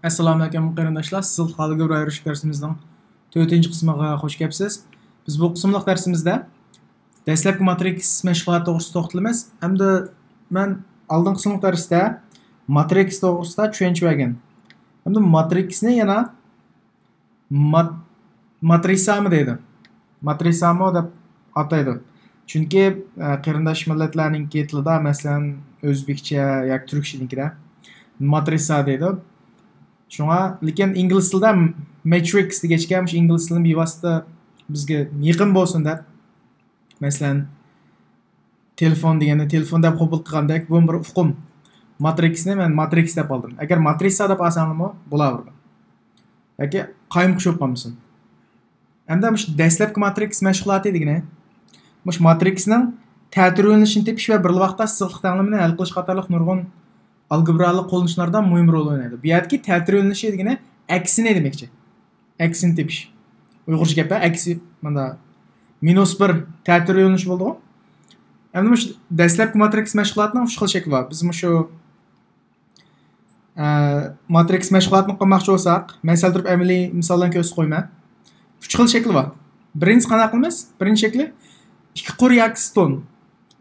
Assalomu alaykum qarindoshlar. Siz algebra ayirish darsimizning 4-qismiga xush kelibsiz. Biz bu qismliq darsimizda dastlabki matrix mashg'uloti to'g'risida to'xtalamiz. Hamda men oldingi qismliq darsda matrix to'g'risida tushuncha bergan. Hamda matrixni yana matrisami deydi. Matrisami deb ataydi. Chunki qarindosh millatlarning tilida, masalan, o'zbekcha yoki turkchanikida matrisa deydi. Shunga, lekin ingliz tilida matrix degachga ingliz tilini bevosita bizga yaqin bo'lsin deb, masalan, telefon deganda telefon deb qabul qilgandek bu bir uqum. Matrixni men matrix deb oldim. Agar matrisa deb olsangmi bo'laverdi. yoki qaym qo'shib qolmasin. Endi mush dastlabki matrix mashg'uloti degani mush matrixning ta'tir yo'nalishini tepish va bir vaqtda sig'liq tanlamini hal qilish qatorliq nurg'un algebralik qo'llanishlardan muhim rol o'ynaydi. Bu yerdagi ta'tir yo'nalishi degani aksini demakchi. Aksini tepish. Uyg'urcha gap, aksi mana -1 ta'tir yo'nalishi bo'ldi-ku. Endi mush dastlabki matrix mashg'ulotining 3 xil shakli bor. Biz shu matrix mashg'ulotini qilmoqchi bo'lsak, men sal turib amaliy misoldan ko'rsatib qo'yman. 3 xil shakli bor. Birinchi qanaqa qilamiz? Birinchi shakli ikki qur yoki ston.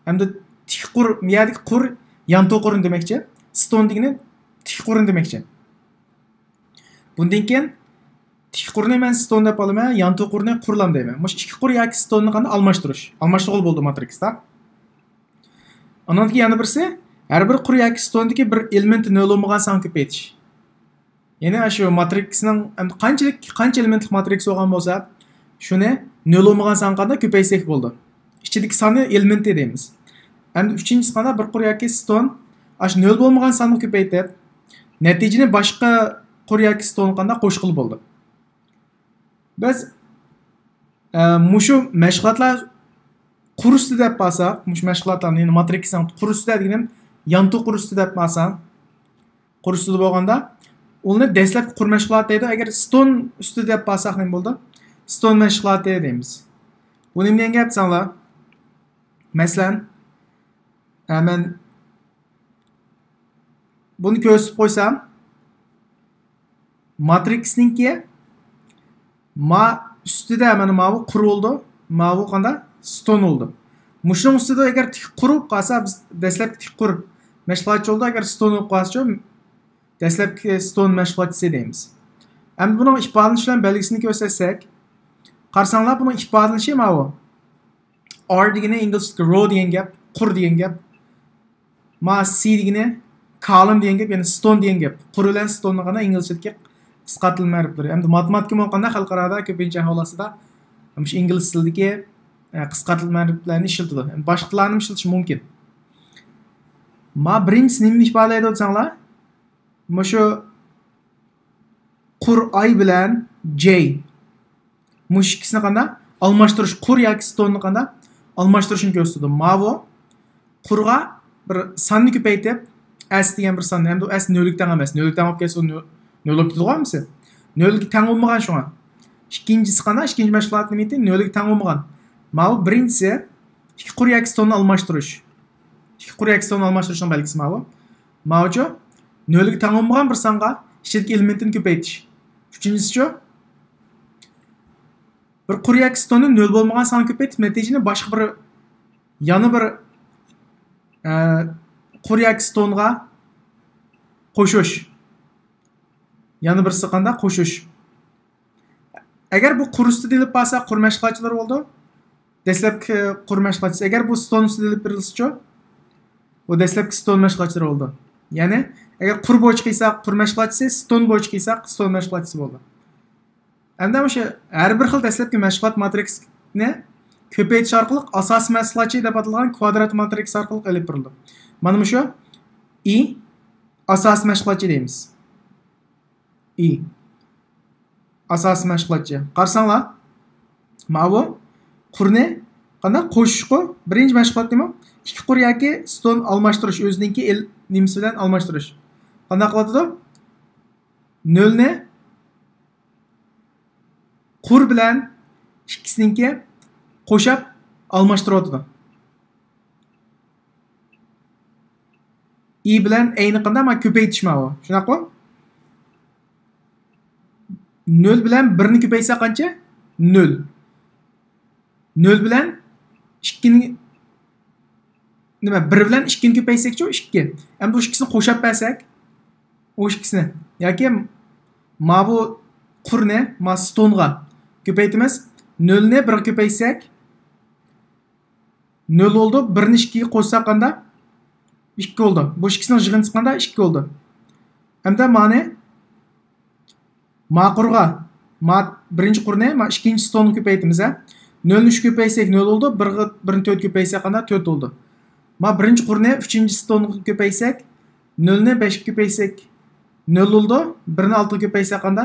Hamda tik qur, miyadagi qur yan to'qirin demakchi. Ston degani tik qurin demakchi. Bundan keyin tik qurni men ston deb olaman, yan to'qirni qurlam deyman. Mush ikki qur yoki stonni qanday almashtirish? Almashtirib bo'ldi matrixda. Undan keyin yana birisi har bir qur yoki stondagi bir elementni nol bo'lmagan son ko'paytirish. Ya'ni shu matrixning qancha elementli matrix bo'lgan bo'lsa, shuni nol bo'lmagan son qanday ko'paytirsak bo'ldi. Ichidagi sonni element deymiz. Endi uchinchisi qanday bir qur yoki ston ash nol bo'lmagan sonni ko'paytirib, natijani boshqa qur yoki ston qanday qo'shqil bo'ldi. Biz mushu mashg'ulotlar qurusida deb bo'lsak, mush mashg'ulotlarni matrixning qurusida deganim yanto qurusida deb bo'lsam, qurusida bo'lganda uni dastlabki qur mashg'uloti deydi. Agar ston ustida deb bo'lsak nima bo'ldi? Ston mashg'uloti deymiz. Bu nima degan gap sanlar? Masalan, men buni ko'rsatib qo'ysam, matrixningki ma ustida mana bu qur bo'ldi, ma bu qanday ston bo'ldi. Mushning ustida agar tik qurib qolsa, biz dastlabki tik qur mashg'ulotchi bo'ldi. Agar ston bo'lib qolsa, dastlabki ston mashg'ulotchisi deymiz. Endi buning ifodalanish bilan belgisini ko'rsatsak, qarasanglar buning ifodalanishi mana bu. R degani inglizcha row degan gap, qur degan gap. Ma C degani column degan gap, ya'ni stone degan gap. Qur bilan stone qana inglizchadagi qisqartirilma harflar. Endi matematika bo'lganda xalqarada ko'pincha holatida shu ingliz tilidagi qisqartirilma harflarni ishlatadi. Boshqa tillarni ishlatish mumkin. Ma birinchisi nima ifodalaydi desanglar, shu qur I bilan J mush ikkisini qanday almashtirish, qur yoki stone qanday almashtirishni ko'rsatadi. Ma bu qurga bir sonni ko'paytirib, s degan bir sonni, endi s nollikdan emas, nollikdan olib kelsa nol bo'lib turganmisi? Nolga teng bo'lmagan shunga. Ikkinchisi qanday? Ikkinchi mashg'ulot nima edi? Nolga teng bo'lmagan. Ma bu birinchisi ikki qur yoki stonni almashtirish. Ikki qur yoki stonni almashtirishning belgisi ma bu. Ma bu nolga teng bo'lmagan bir songa ichidagi elementni ko'paytirish. Uchinchisi bir qur yoki stonni nol bo'lmagan son ko'paytirib, natijani boshqa bir yana bir qur yoki stonga qo'shish. Yana birisi qanday qo'shish. Agar bu qur ustida deb bo'lsa, qur mashg'ulotchilar bo'ldi. Dastlabki qur mashg'ulotchisi. Agar bu ston ustida deb berilsa, bu dastlabki ston mashg'ulotchilari bo'ldi. Ya'ni agar qur bo'yicha qilsak, qur mashg'ulotchisi, ston bo'yicha qilsak, ston mashg'ulotchisi bo'ldi. Endi o'sha har bir xil dastlabki mashg'ulot matrixni ko'paytirish orqali asosiy mashg'ulotchi deb atalgan kvadrat matrix orqali olib berildi. Mana shu I asosiy mashg'ulotchi deymiz. I asosiy mashg'ulotchi. Qarasanglar, mana bu qurni qanday qo'shishqo birinchi mashg'ulot nima? Ikki qur yoki ston almashtirish, o'ziningki nimasi bilan almashtirish. Qanday qiladi? Nolni qur bilan ikkisiniki qo'shib almashtiradi. I bilan A'ni qanday men ko'paytirishma bu. Shunaqa-ku? 0 bilan 1 ni ko'paysa qancha? 0. 0 bilan 2 ni nima 1 bilan 2 ni ko'paysakchi 2. Endi bu ikkisini qo'shib bersak, o ikkisini yoki ma bu qurni ma stonga ko'paytimiz. 0 ni 1 ga ko'paysak 0 oldu. 1 ni 2 ga qo'shsak qanda 2 oldu. Bu ikkisini yig'inchisi qanda 2 oldu. Endi ma'ni ma qurga ma birinchi qurni ma ikkinchi stonni ko'paytimiz. 0 ni 3 ko'paysak 0 oldu. 1 ga 1 ni 4 ko'paysak qanda 4 oldu. Ma birinchi qurni 3-chi stonni ko'paysak 0 ni 5 ga ko'paysak 0 oldu. 1 ni 6 ga ko'paysak qanda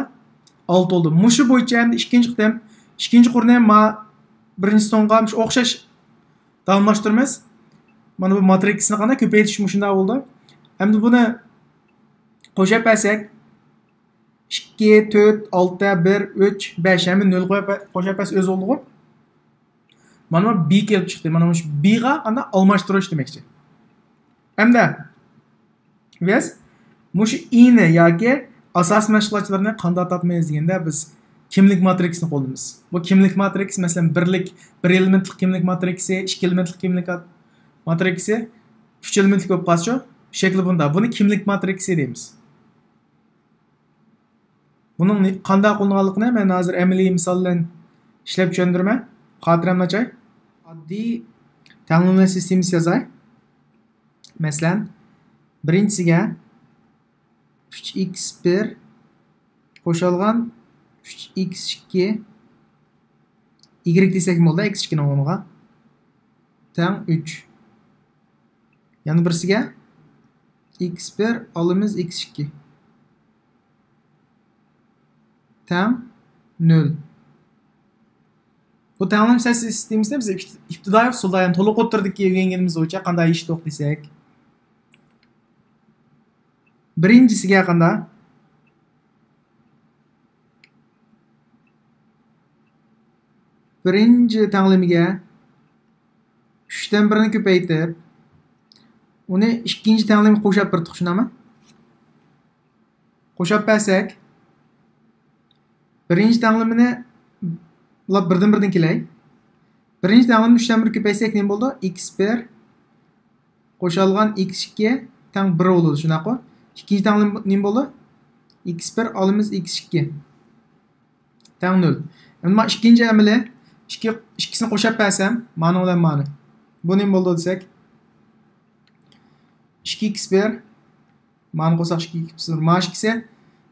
6 oldu. Mushu bo'yicha endi ikkinchi qurni ma birinchi stonga o'xshash davomlashtiramiz. Mana bu matriksni qanday ko'paytirish shunday bo'ldi. Endi buni qo'shib bersak 2, 4, 6, 1, 3, 5 hem 0 qo'shib bersak o'z oldi. Mana bu b kelib chiqdi. Mana bu b ga qanday almashtirish demakchi. Endi biz mushu i ni yoki asos mashg'ulotlarni qanday topmaymiz deganda biz kimlik matriksini qo'llaymiz. Bu kimlik matriks masalan bir elementli kimlik matriksi, 2 elementli kimlik matriksi, 3 elementli bo'lib qolsa, shakli bunda. Buni kimlik matriksi deymiz. Buning qanday qo'llanganligini men hozir amaliy misol bilan ishlab tushundirman. Xotiramni ochay. Oddiy tanlovlar sistemasi yozay. Masalan, birinchisiga 3x1 qo'shilgan 3x2 y desak bo'ldi, x2 ning o'rniga teng 3. Yana birisiga x1 olamiz x2 teng 0. Bu tanlov sistemasida biz ibtidoiy usulda yani to'liq o'tirdikki o'rganganimiz bo'yicha qanday ish to'q desak. Birinchisiga qanday? Birinchi tanlimiga 3 dan 1 ni ko'paytirib, uni ikkinchi tanlimga qo'shib birdik, tushunami? Qo'shib bersak, birinchi tanlimini 1 dan 1 dan kelay. Birinchi tanlimni 3 dan 1 ko'paysak nima bo'ldi? x1 qo'shilgan x2 teng 1 bo'ldi, shunaqa. İkinci tanlim nima bo'ldi? x1 olamiz x2 teng 0. Endi men ikkinchi amili ikkisini qo'shib bersam, mana bilan mana. Bu nima bo'ldi desak? 2x1 mana qo'shsak 2x1 mana ikkisi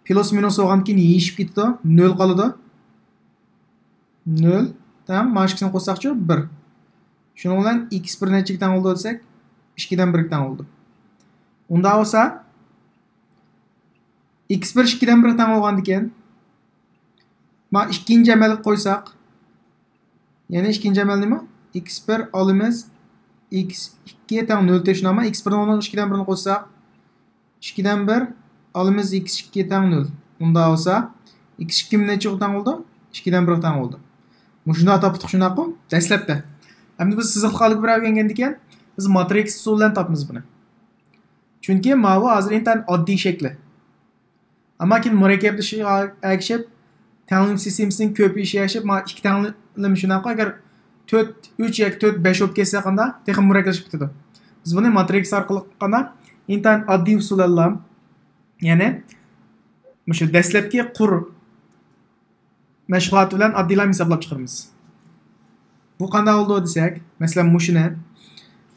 plus minus bo'lgandan keyin yeyishib ketdi, 0 qoladi. 0 tam mana ikkisini qo'shsakchi 1. Shuning bilan x1 nechiga teng bo'ldi desak, 2 dan 1 ga teng bo'ldi. Unda bo'lsa x1 2 dan 1 teng bo'lgandan keyin mana ikkinchi amalga qo'ysak, ya'ni ikkinchi amal nima? x1 olamiz x2 teng 0 teshunama, x1 ni o'rniga 2 dan 1 ni qo'ysak, 2 dan 1 olamiz x2 teng 0. Unda bo'lsa x2 nechiga teng bo'ldi? 2 dan 1 teng bo'ldi. Shunday topdik, shunaqa dastlabda. Endi biz siziqliqlik bir o'rgangandan keyin biz matriks usuli bilan topamiz buni. Chunki mana bu hozir intan oddiy shakli. Ammo keyin murakkablashishga ergashib, tanlov sistemasining ko'p ishi yashib, mana ikki tanlovim shunaqa, agar 4 3 yoki 4 5 bo'lib ketsa qanda, texnik murakkablashib ketadi. Biz buni matriks orqali qana intan oddiy usullar bilan, ya'ni shu dastlabki qur mashg'uloti bilan oddiylar hisoblab chiqaramiz. Bu qanday bo'ldi desak, masalan, mushuni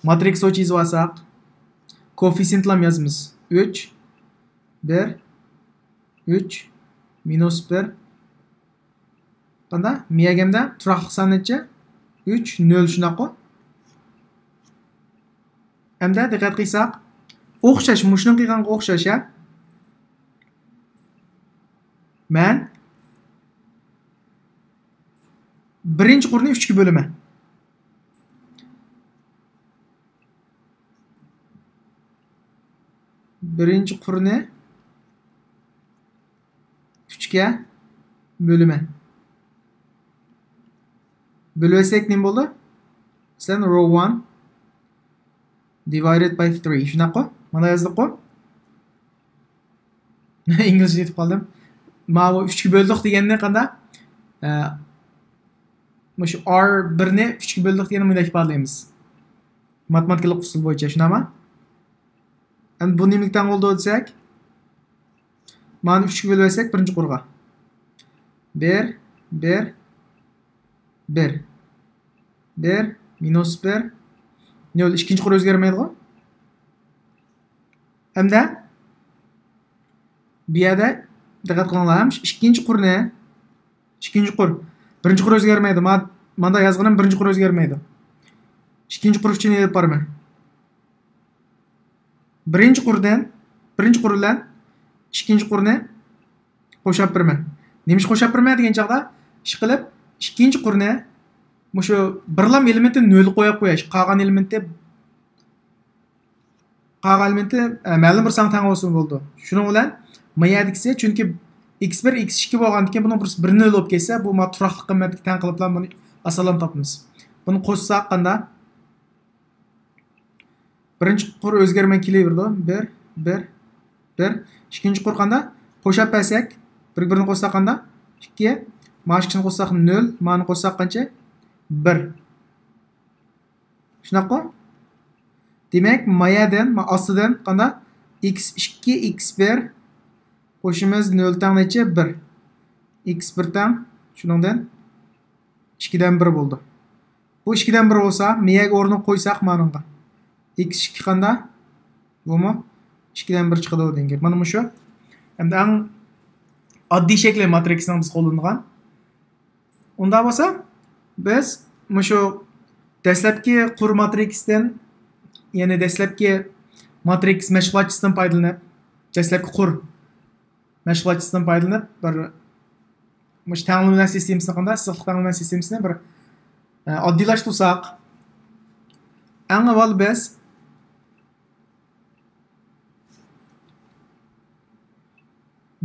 matriks o'chi yozib olsak, koeffitsiyentlarni yozamiz. 3 1 3 minus 1 qanday? Miyagamda turaqli son necha? 3 0 shunaqa. Endi diqqat qilsak, o'xshash mushuni qilganga o'xshash a. Men birinchi qurni 3 ga bo'laman. Birinchi qurni 3 ga bo'laman. Bölürsek nima bo'ldi? Sen row 1 divided by 3 shunaqa. Mana yozdik-ku. İngilizce yetib qoldim. ma bu 3 ga böldük degende qanda şu R1'ni 3 ga böldük degeni bunday ifodalaymiz. Matematikalik usul bo'yicha, shunami? Endi bu nimadan oldu desek, mana 3 ga bölüp versek birinchi qurg'a. 1 1 1 1 minus 1 ne oldu? İkinci qur o'zgarmaydi-ku. Hamda bu yerda diqqat qilinglar, ikkinchi qur ne? Ikkinchi qur. Birinchi qur o'zgarmaydi. Manda yozganim birinchi qur o'zgarmaydi. İkinci qur uchun yozib borman. Birinchi qur bilan ikkinchi qurni qo'shib birman. Nima qo'shib birman degan chaqda ish qilib, ikkinchi qurni mushu birlam elementni 0 qo'yib qo'yish. Qolgan elementni ma'lum bir san tang bo'lsin bo'ldi. Shuning bilan mayadikisi chunki x1 x2 bo'lgandan buni bir 0 bo'lib kelsa, bu turaqli qiymatga tang qilib buni asolan topamiz. Buni qo'shsak qanda birinchi qur o'zgarmay kelaverdi. 1 1 1 ikkinchi qur qanda qo'shib bersak, bir-birini qo'shsak qanda 2, mana ikkisini qo'shsak 0, mana qo'shsak qancha? 1. Shunaqa? Demak, mayadan, ostidan qanda x2 x1 qo'shimiz 0 tang necha? 1. x1 tang shuningdan 2 dan 1 bo'ldi. Bu 2 dan 1 bo'lsa, miyaga o'rnini qo'ysak manimga. x2 qanda? Bumi 2 dan 1 chiqadi degan. Mana shu. Endi eng oddiy shakli matriksni biz qo'llangan. Unda bo'lsa, biz shu dastlabki qur matriksdan, ya'ni dastlabki matriks mashg'ulotchisidan foydalanib, dastlabki qur mashg'ulotchisidan foydalanib bir tanlovlar sistemasini qanday, issiqlik tanlovlar sistemasini bir oddiylashtirsak, eng avval biz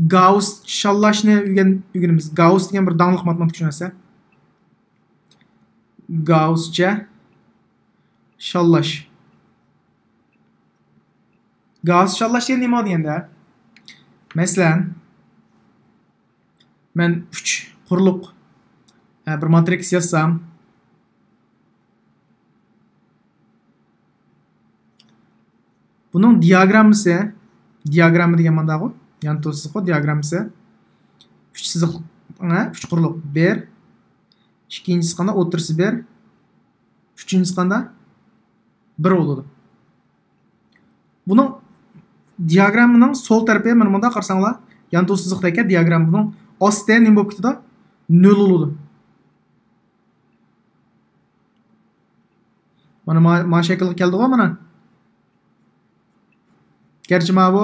Gauss shallashni o'rganamiz. Gauss degan bir danglik matematik tushunsa. Gausscha shallash. Gauss shallash nima deganda? Masalan, men 3 qurliq bir matriks yozsam, buning diagrammi degan mandag'i, yan to'siqi diagrammasi 3 chiziq, 3 qurliq 1, ikkinchisi qanda o'tirisi 1, uchinchisi qanda 1 bo'ladi. Buning diagrammining sol tarafiga mana bunda qarasanglar, yan to'siqdagi diagram buning ostida nima bo'lib ketadi? 0 bo'ladi. Mana shaklga keldi-ku mana. Gerçi mana bu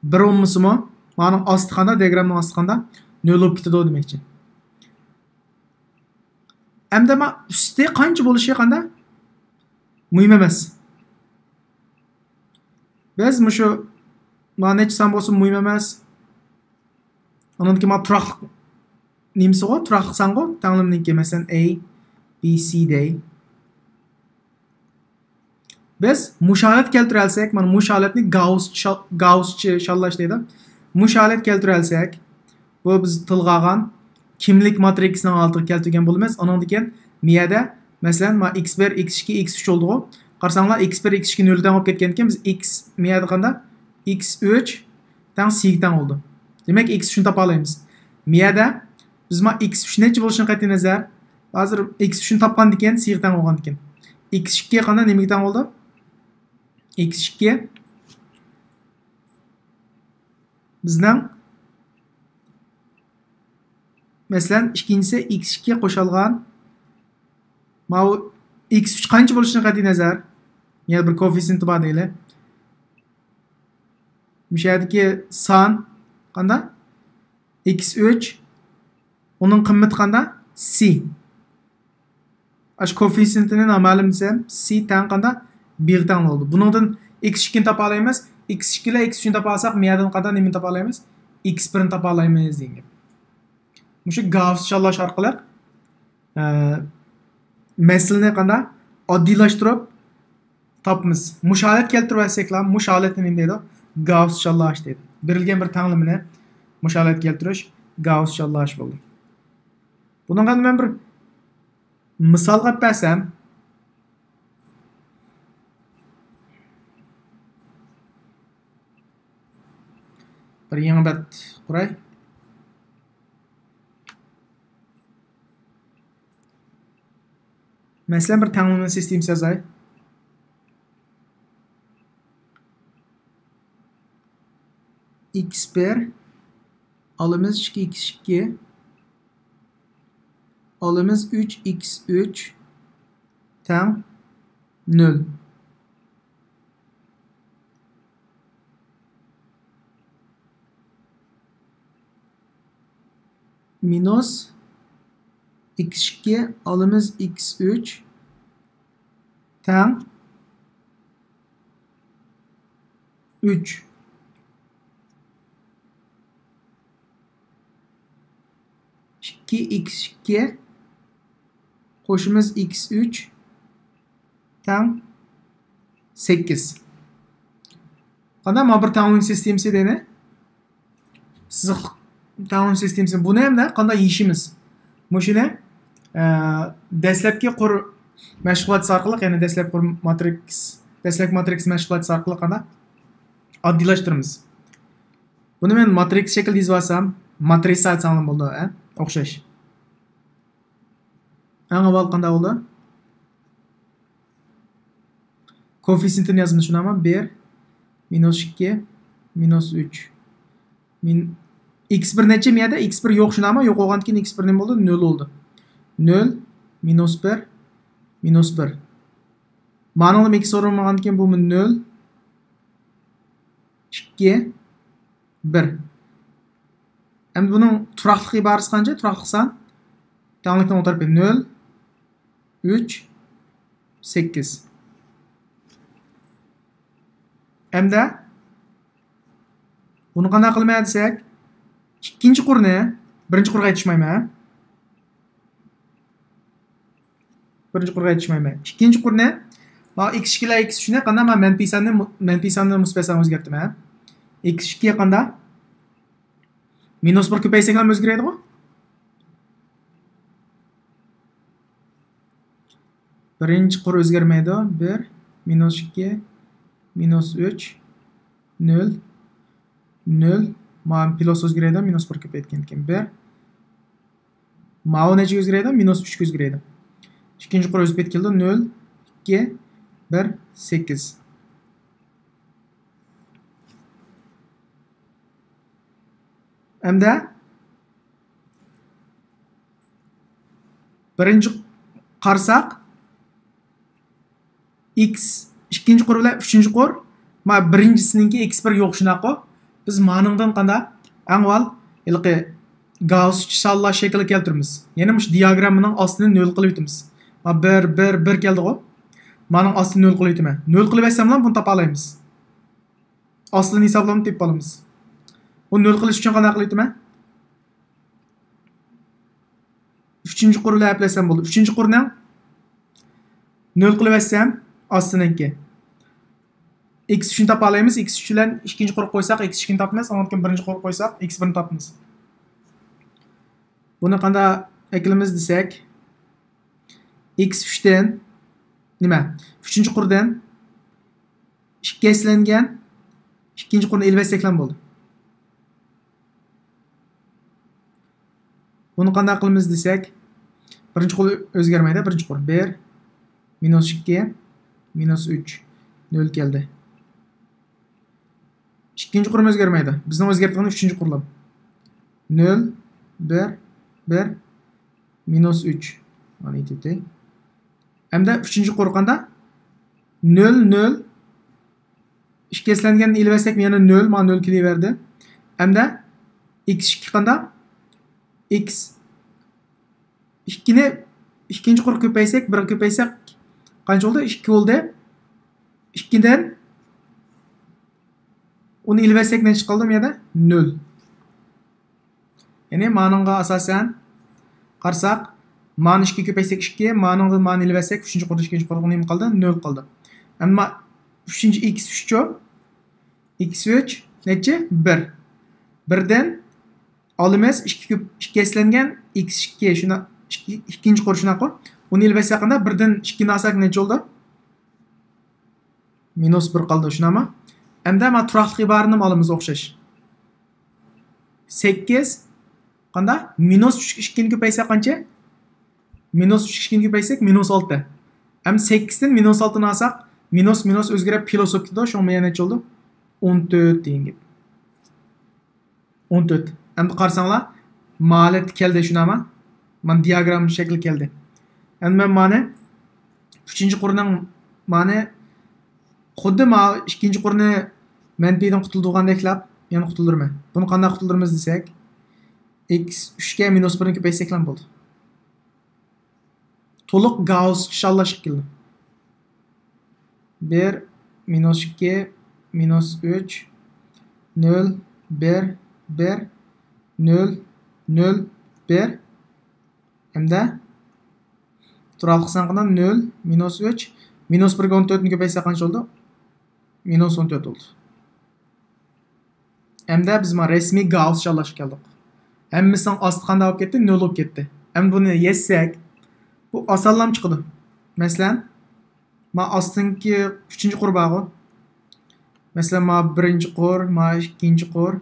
1 o'nmisimi? Mana osti qanda, diagramning osti qanda 0 bo'lib ketadi demoqchi. Hamda men usti qancha bo'lishi qanda muhim emas. Biz shu mana necha son bo'lsa muhim emas. Undan keyin turaqli nimasi go, turaqli sango, tanlimniki masalan A, B, C dey. Biz musholat keltira olsak, mana musholatni Gauss shallash deydi. Musholat keltira olsak, bu biz tilga olgan kimlik matriksining oldiga keltirgan bo'lamiz. Undan keyin miyada masalan ma x1, x2, x3 oldi-ku. Qarasanglar x1, x2 0 dan olib ketgan ekan, biz x miyada qanda x3 dan c dan oldi. Demak x3 ni topa olamiz. Miyada biz ma x3 necha bo'lishini qat'iy nazar, hozir x3 ni topgan ekan, c dan olgan ekan. x2 qanda nimadan oldi? x2 bizdan masalan ikkinchisi x2 qo'shilgan, ma bu x3 qancha bo'lishini qat'iy nazar, yana bir koeffitsient bor deylik. Mishadagi son qanda? x3 uning qimmati qanda? c. Ash koeffitsiyentini ma'lum desam, c tang qanda? 1 tang bo'ldi. Buningdan x2 ni topa olamiz. x2 ile x3 ni topa olsak, miyadan qanda nimani topa olamiz? x1 ni topa olamiz degan. Mushu Gauss shallash orqali masalani qanda oddiylashtirib topamiz. Musholat keltirib olsaklar, musholatni nima deydi? Gauss shallash deydi. Berilgan bir tanlimini musholat keltirish Gauss çallaş oldu. Bundan ben bir misal qilib bersem, bir yangi bet quray. Mesela bir tanımlama sistemi yazay. X1 alımız 2x2 alımız 3x3 tam 0. Minus x2 alımız x3 tam 3. x2 qo'shimiz x3 tam 8. Qanday mana bir taomil sistemasi deydi. Siz taomil sistemasi buni hamda qanday yeyishimiz. Mushuni dastlabki qur mashg'ulot orqali, ya'ni dastlabki qur matrix mashg'uloti orqali qanday oddiylashtiramiz. Buni men matrix shaklida yozib olsam, matrisatsiya bo'ldi, o'xshash. Eng avval qanday bo'ldi? Koeffitsiyentini yozamiz, shunami? 1 minus 2 minus 3 x1 necha mi edi? X1 yo'q, shunami? Yo'q bo'lgandan keyin x1 nima bo'ldi? 0 bo'ldi. 0 minus 1 minus 1. Ma'nolim x so'ralmagandan keyin bu 0 2 1. Endi buning turaqliq iborasi qancha? Turaqliq san tanglikdan o'tarib 0 3 8. Endi buni qanday qilmay desak, ikkinchi qurni birinchi qurga aytishmayman. Birinchi qurga aytishmayman. Ikkinchi qurni x2 ila x3 ni qanday men manfiy sanni musbat sanga o'zgartiraman. x2 ga qanday? Minus 1 ko'paysak ham o'zgaradi-ku. Birinchi qur o'zgarmaydi. 1 minus 2 minus 3 0 0 mana plus o'zgaradi, minus 1 ko'paytgan keyin 1 mana necha o'zgaradi? Minus 3 o'zgaradi. Ikkinchi qur o'zib ketdi 0 2 1 8. Hamda birinchi qarsak x ikkinchi qur bilan uchinchi qur mana birinchisininki x1 yo'q shunaqa. Biz ma'ningdan qanday avval ilqi Gauss shalla shakli keltiramiz. Yana mush diagramning ostini 0 qilib o'tamiz. Mana 1 1 1 keldi-ku. Ma'ning ostini 0 qilib o'taman. 0 qilib olsam ham buni topa olamiz. Oslini hisoblab topib olamiz. Uni 0 qilish uchun qanday qilib o'taman? 3-chi qurni aplasam bo'ldi. 3-chi qurni 0 qilib olsam ostiniki x3 ni topa olamiz. x3 bilan ikkinchi qurib qo'ysak x2 ni topamiz, undan keyin birinchi qurib qo'ysak x1 ni topamiz. Buni qanday eklamiz desak, x3 dan nima? 3-chi qurdan 2 eslangan ikkinchi qurni ilib olsak ham bo'ldi. Buni qanday qilamiz desak, birinchi qur o'zgarmaydi. Birinchi qur 1 minus 2 minus 3 0 keldi. İkinci qurum o'zgarmaydi. Bizning o'zgartirgan 3-chi qurilma. 0 1 1 minus 3. Mana aytibdi. Hamda 3-chi qur qanda 0 0 ikki eslanganni ilib olsak yana 0, mana 0 kelaverdi. Hamda x2 qanda x 2 ni ikkinchi qur ko'paysak, 1 ko'paysak qancha bo'ldi? 2 bo'ldi. 2 dan uni ilib olsak necha qoldi bu yerda? 0. Ya'ni ma'noga asosan qarsak, ma'ni 2 ko'paysak 2, ma'noga ma'ni ilib olsak 3-chi qurda 2-chi qurda nima qoldi? 0 qoldi. Ammo 3-chi x3 x3 necha? 1. 1 dan Alımız 2 eslengen x2 şuna ikinci qur shunaqa. Uni ilvasaqanda 1dan 2 nasak necha oldu? -1 qoldi, shunami? Endi ma turaqliq iborini olamiz o'xshash. 8 qanda -3 2 ni ko'paysa qancha? -3 2 ni ko'paysak -6. Hem 8 dan -6 ni olsak, minus o'zgarib plus bo'lib ketdi. Shu yana necha oldu? 14 degan gap. 14. Endi qarasanglar, malet keldi shunami? Man diagram shakli keldi. Endi men mana 3-qurning mana xuddi ma 2-qurni manfidan qutuldirgandeklab, yana qutuldirman. Buni qanday qutuldiramiz desak, x 3 ga -1 ni ko'paysak ham bo'ldi. To'liq Gauss shallash keldi. 1 -2 -3 0 1 1 0 0 1 hamda turaqliq sanqidan 0 -3 -1 ga 14 ni ko'paysa qancha oldu? -14 oldu. Hamda biz ma rasmiy Gauss shallash keldik. Hammasining osti qanday bo'lib ketdi? 0 bo'lib ketdi. Ham buni yezsak, bu osonlam chiqadi. Masalan, ma ostinki 3-qur bog'i. Masalan, ma 1-qur, ma 2-qur,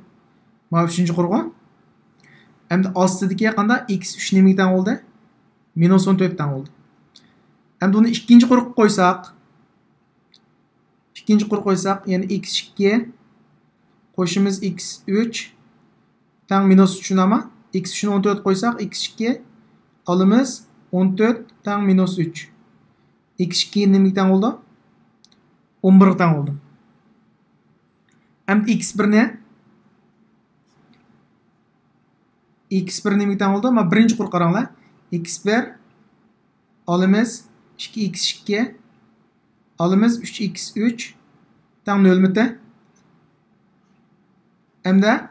ma 3-qurga. Hamda ostidagi qanda x3 nimadan oldu? -14 dan oldu. Hamda uni 2-qurga qo'ysak, 2-qurga qo'ysak, ya'ni x2 qo'shimiz x3 dan -3 ama x3'ni 14 qo'ysak, x2 olimiz 14 dan -3. x2 nimadan oldu? 11 dan oldu. Hem x1 ne? x1 nimadan oldu? Ma 1-qur qaranglar. x1 olimiz 2x2 olimiz 3x3 dan 0 miti? Hamda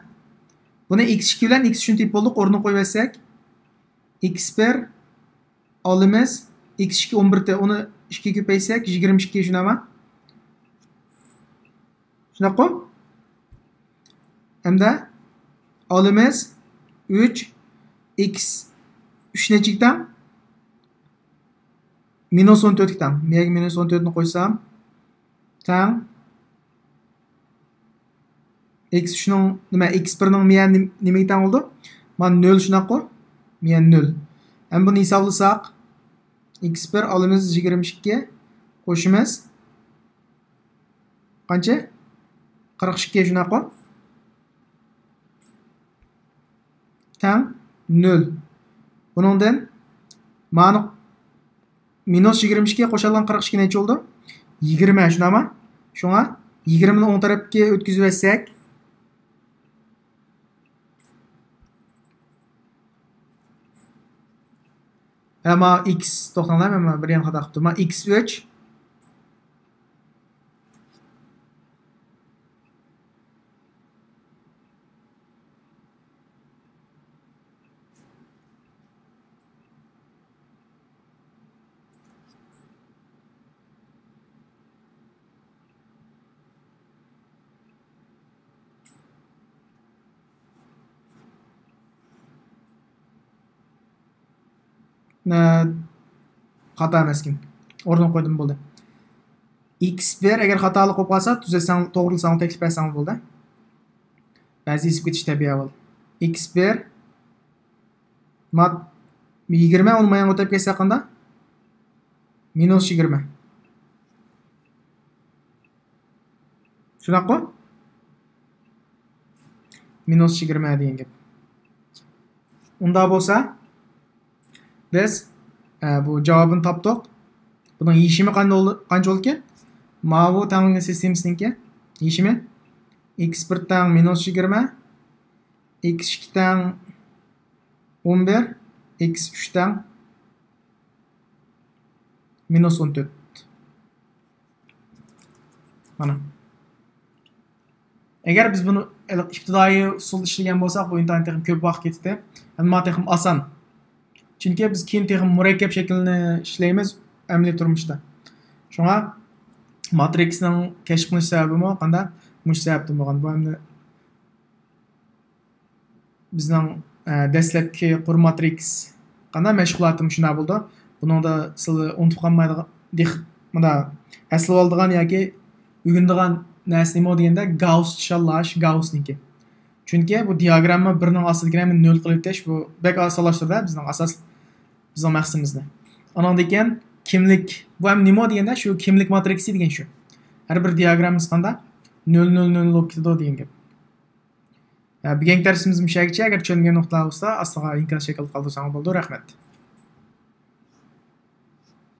buni x2 bilan x3 tip bo'ldik, o'rniga qo'yib olsak, x1 olimiz x2 11 ta, uni 2 ga ko'paysak 22 shunami? Shunaqa? Hamda olimiz 3 x 3 nechikdan? -14 dan. Mega -14 ni qo'ysam, tang x3 ning nima, x1 ning miya nimadan oldu? Mana 0 shunaqa, miya 0. Ham buni hisoblasak, x1 olimiz 22 qo'shimiz qancha? 42 shunaqa. Tang 0. Buningdan mana -22 qo'shilgan 42 necha oldu? 20 shunami? Shunga 20 ni o'ng tarafga o'tkazib olsak, ama x to'xtanglar, men bir yana xato qildim. Ma x3 xato emaskin. O'rniga qo'ydim bo'ldi. x1 agar xatolik bo'lib qolsa, tuzasang, to'g'rilasang, taklif etsang bo'ldi. Ba'zi isib ketish tabiiy bo'ldi. x1 mat 20 olmayan o'tib kelsa qanda? -20. Shunaqa? -20 degan gap. Unda bo'lsa, biz bu javobini topdik. Buning yechimi qancha oldu ekan? Mavu tanlangan sistemasiniki yechimi x1 dan -20, x2 dan 11, x3 dan -14. Mana. Agar biz buni ibtidoiy usulda ishlagan bo'lsak, bu internet texnik ko'p vaqt ketdi. Ammo texnik oson. Chunki biz keyin texnik murakkab shaklni ishlaymiz amaliy turmushda. Shunga matrixning kashf qilish sababimi qanday? Mush sababdan bo'lgan. Bu endi bizning dastlabki qur matrix qana mashg'ulotim shuna bo'ldi. Buningda sizlar unutib qolmaydigan asli oldigan yoki o'rganadigan narsa nima deganda Gauss chalash Gaussniki. Chunki bu diagramma 1 ning ostiga 0 qilib o'tish bu bek osonlashtirdi bizning asos bizning maqsadimizni. Andan keyin kimlik bu ham nima deganda shu kimlik matriksi degan shu. Har bir diagramimiz qanda 0 0 0 bo'lib ketadi degan gap. Bugungi darsimiz mushagicha agar tushungan nuqtalar bo'lsa aslida inkas shakl qoldirsangiz bo'ldi. Rahmat.